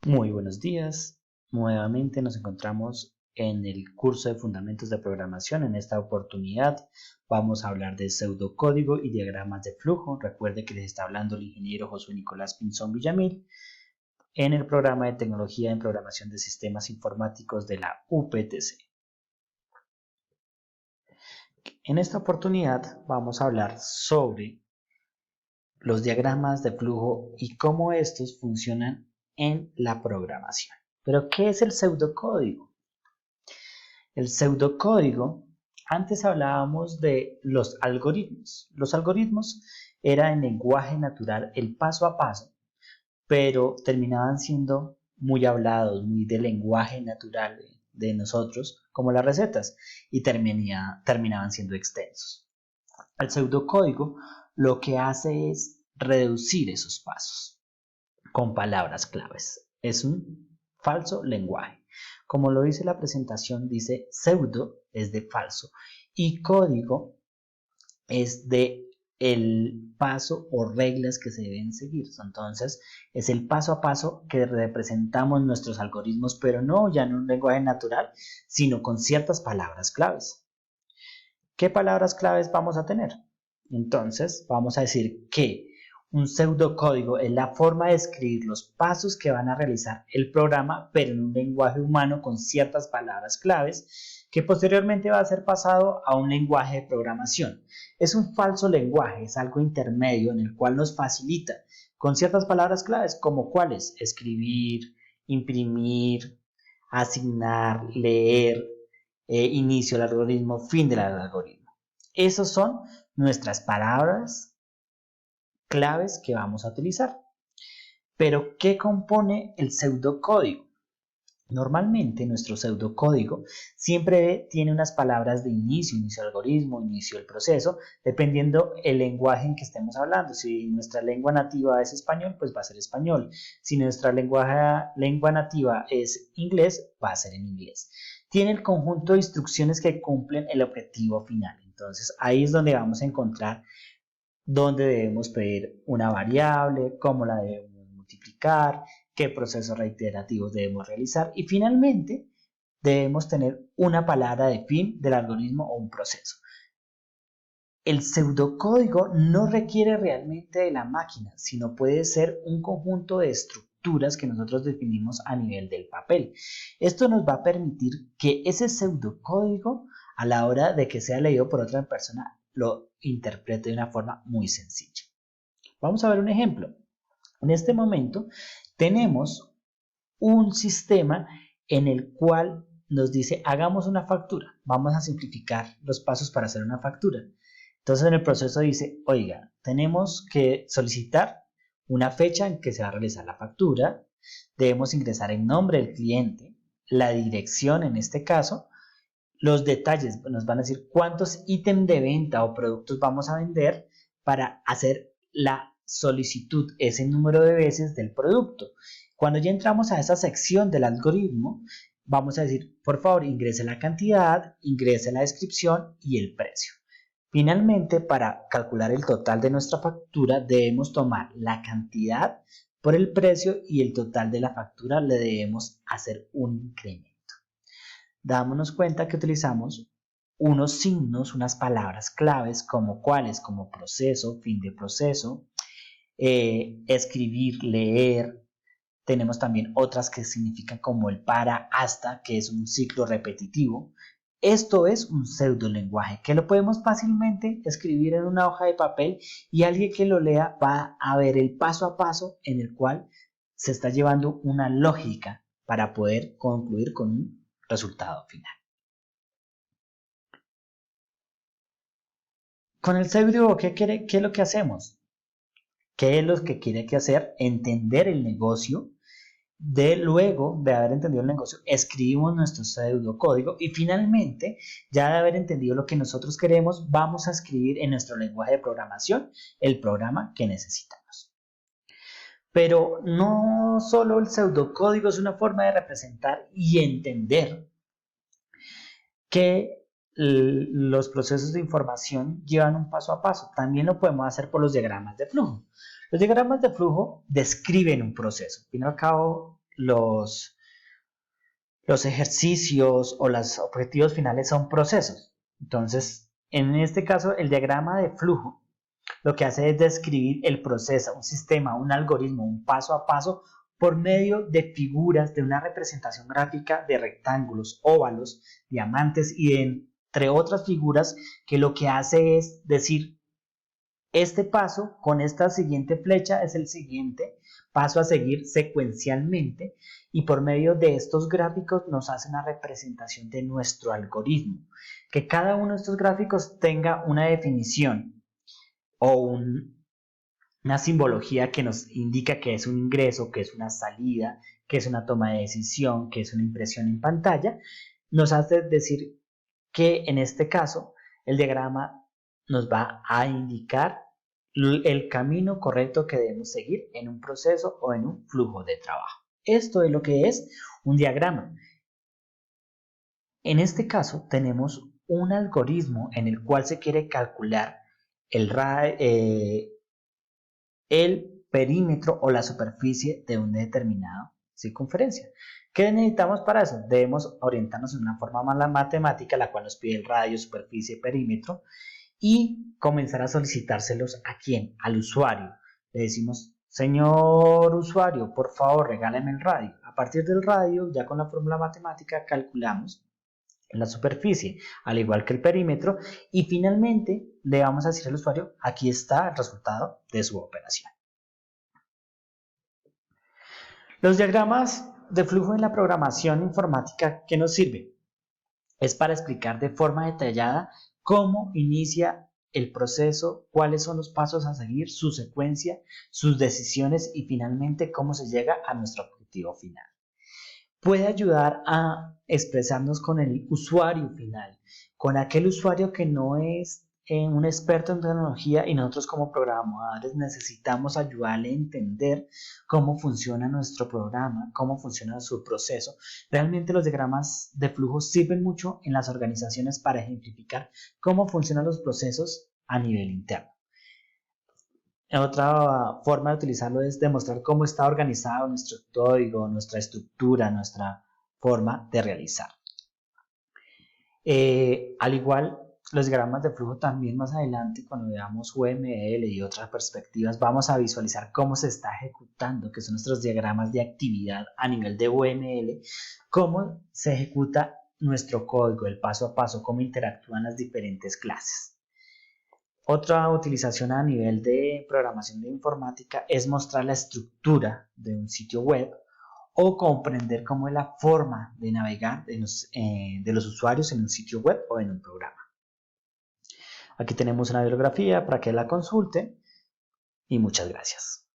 Muy buenos días. Nuevamente nos encontramos en el curso de Fundamentos de Programación. En esta oportunidad vamos a hablar de pseudocódigo y diagramas de flujo. Recuerde que les está hablando el ingeniero Josué Nicolás Pinzón Villamil en el programa de Tecnología en Programación de Sistemas Informáticos de la UPTC. En esta oportunidad vamos a hablar sobre los diagramas de flujo y cómo estos funcionan en la programación. ¿Pero qué es el pseudocódigo? El pseudocódigo, antes hablábamos de los algoritmos. Los algoritmos era en lenguaje natural el paso a paso, pero terminaban siendo muy hablados, muy de lenguaje natural de nosotros, como las recetas, y terminaban siendo extensos. El pseudocódigo lo que hace es reducir esos pasos con palabras claves. Es un falso lenguaje. Como lo dice la presentación, dice pseudo es de falso y código es de el paso o reglas que se deben seguir. Entonces, es el paso a paso que representamos nuestros algoritmos, pero no ya en un lenguaje natural, sino con ciertas palabras claves. ¿Qué palabras claves vamos a tener? Entonces, vamos a decir que un pseudocódigo es la forma de escribir los pasos que van a realizar el programa, pero en un lenguaje humano con ciertas palabras claves, que posteriormente va a ser pasado a un lenguaje de programación. Es un falso lenguaje, es algo intermedio en el cual nos facilita con ciertas palabras claves, como cuáles: escribir, imprimir, asignar, leer, inicio del algoritmo, fin del algoritmo. Esas son nuestras palabras claves que vamos a utilizar. Pero, ¿qué compone el pseudocódigo? Normalmente nuestro pseudocódigo siempre tiene unas palabras de inicio del algoritmo, inicio del proceso, dependiendo el lenguaje en que estemos hablando. Si nuestra lengua nativa es español, pues va a ser español. Si nuestra lengua nativa es inglés, va a ser en inglés. Tiene el conjunto de instrucciones que cumplen el objetivo final. Entonces ahí es donde vamos a encontrar dónde debemos pedir una variable, cómo la debemos multiplicar, qué procesos reiterativos debemos realizar y finalmente debemos tener una palabra de fin del algoritmo o un proceso. El pseudocódigo no requiere realmente de la máquina, sino puede ser un conjunto de estructuras que nosotros definimos a nivel del papel. Esto nos va a permitir que ese pseudocódigo, a la hora de que sea leído por otra persona, lo interprete de una forma muy sencilla. Vamos a ver un ejemplo. En este momento tenemos un sistema en el cual nos dice: hagamos una factura. Vamos a simplificar los pasos para hacer una factura. Entonces en el proceso dice: oiga, tenemos que solicitar una fecha en que se va a realizar la factura, debemos ingresar el nombre del cliente, la dirección en este caso, los detalles, nos van a decir cuántos ítems de venta o productos vamos a vender para hacer la solicitud, ese número de veces del producto. Cuando ya entramos a esa sección del algoritmo, vamos a decir: por favor, ingrese la cantidad, ingrese la descripción y el precio. Finalmente, para calcular el total de nuestra factura, debemos tomar la cantidad por el precio y el total de la factura le debemos hacer un incremento. Dámonos cuenta que utilizamos unos signos, unas palabras claves como cuáles, como proceso, fin de proceso, escribir, leer. Tenemos también otras que significan como el para, hasta, que es un ciclo repetitivo. Esto es un pseudolenguaje que lo podemos fácilmente escribir en una hoja de papel y alguien que lo lea va a ver el paso a paso en el cual se está llevando una lógica para poder concluir con un resultado final. Con el pseudo, ¿qué es lo que hacemos? ¿Qué es lo que quiere que hacer? Entender el negocio. Luego de haber entendido el negocio, escribimos nuestro pseudocódigo y finalmente, ya de haber entendido lo que nosotros queremos, vamos a escribir en nuestro lenguaje de programación el programa que necesitamos. Pero no solo el pseudocódigo es una forma de representar y entender que los procesos de información llevan un paso a paso. También lo podemos hacer por los diagramas de flujo. Los diagramas de flujo describen un proceso. Al fin y al cabo, los ejercicios o los objetivos finales son procesos. Entonces, en este caso, el diagrama de flujo lo que hace es describir el proceso, un sistema, un algoritmo, un paso a paso por medio de figuras, de una representación gráfica de rectángulos, óvalos, diamantes y entre otras figuras que lo que hace es decir, este paso con esta siguiente flecha es el siguiente paso a seguir secuencialmente y por medio de estos gráficos nos hace una representación de nuestro algoritmo. Que cada uno de estos gráficos tenga una definición o una simbología que nos indica que es un ingreso, que es una salida, que es una toma de decisión, que es una impresión en pantalla, nos hace decir que en este caso el diagrama nos va a indicar el camino correcto que debemos seguir en un proceso o en un flujo de trabajo. Esto es lo que es un diagrama. En este caso tenemos un algoritmo en el cual se quiere calcular el perímetro o la superficie de una determinada circunferencia. ¿Qué necesitamos para eso? Debemos orientarnos en una forma más matemática, la cual nos pide el radio, superficie, perímetro, y comenzar a solicitárselos ¿a quién? Al usuario. Le decimos, señor usuario, por favor, regáleme el radio. A partir del radio, ya con la fórmula matemática, calculamos la superficie, al igual que el perímetro, y finalmente le vamos a decir al usuario, aquí está el resultado de su operación. Los diagramas de flujo en la programación informática, ¿qué nos sirven? Es para explicar de forma detallada cómo inicia el proceso, cuáles son los pasos a seguir, su secuencia, sus decisiones y finalmente cómo se llega a nuestro objetivo final. Puede ayudar a expresarnos con el usuario final, con aquel usuario que no es un experto en tecnología y nosotros como programadores necesitamos ayudarle a entender cómo funciona nuestro programa, cómo funciona su proceso. Realmente los diagramas de flujo sirven mucho en las organizaciones para ejemplificar cómo funcionan los procesos a nivel interno. Otra forma de utilizarlo es demostrar cómo está organizado nuestro código, nuestra estructura, nuestra forma de realizar. Al igual, los diagramas de flujo también más adelante, cuando veamos UML y otras perspectivas, vamos a visualizar cómo se está ejecutando, que son nuestros diagramas de actividad a nivel de UML, cómo se ejecuta nuestro código, el paso a paso, cómo interactúan las diferentes clases. Otra utilización a nivel de programación de informática es mostrar la estructura de un sitio web o comprender cómo es la forma de navegar de los usuarios en un sitio web o en un programa. Aquí tenemos una bibliografía para que la consulte y muchas gracias.